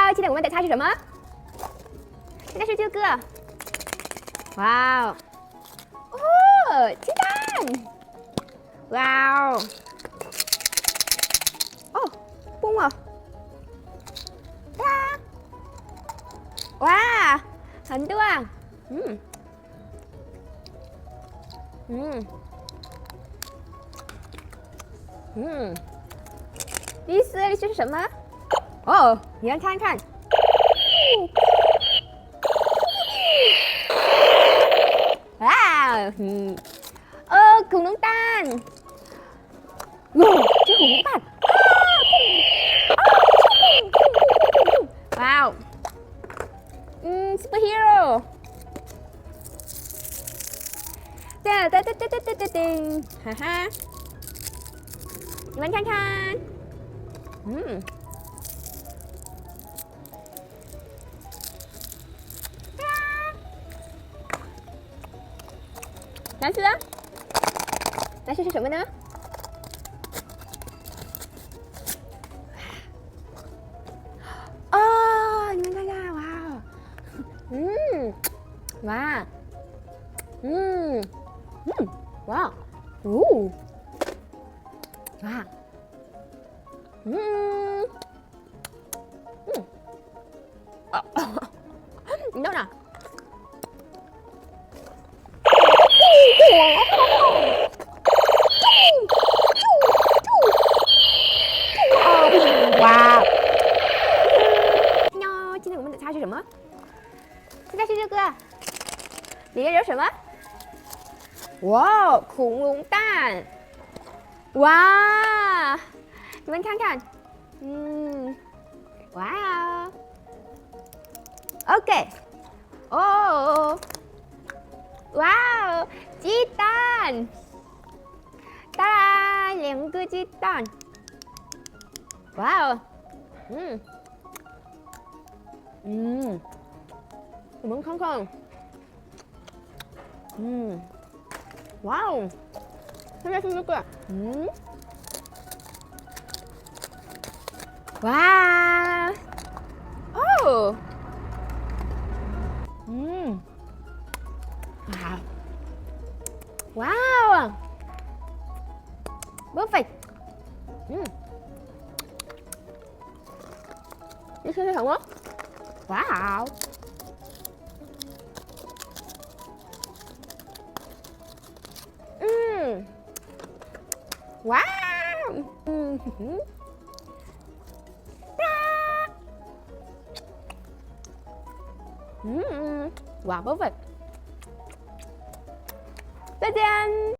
哇，现在我们的猜是什么？现在是这个。哇哦，哦，鸡蛋！哇哦，哦，蹦了！哇，哇，很多啊！嗯，嗯，嗯，第四粒是什么？哦，你来看看。哇，恐龙蛋！哇，这恐龙蛋！哇哦，superhero！哒哒哒哒哒哒哒噔，哈哈！你们看看，蓝色，蓝色是什么呢？哦，你们看看，哇哦，哇，哇，哦，哇，你等等。哇！喵！今天我们的菜是什么？现在是这个，里面有什么？哇，恐龙蛋！哇！你们看看，哇哦 ！OK， 哦，哇哦，鸡蛋！当然，2个鸡蛋。哇哦，我们看看，哇哦，现在是这个，哇，哦，哇，哇哦 ，perfect，这是什么？哇哦！哇，哇，perfect，再见。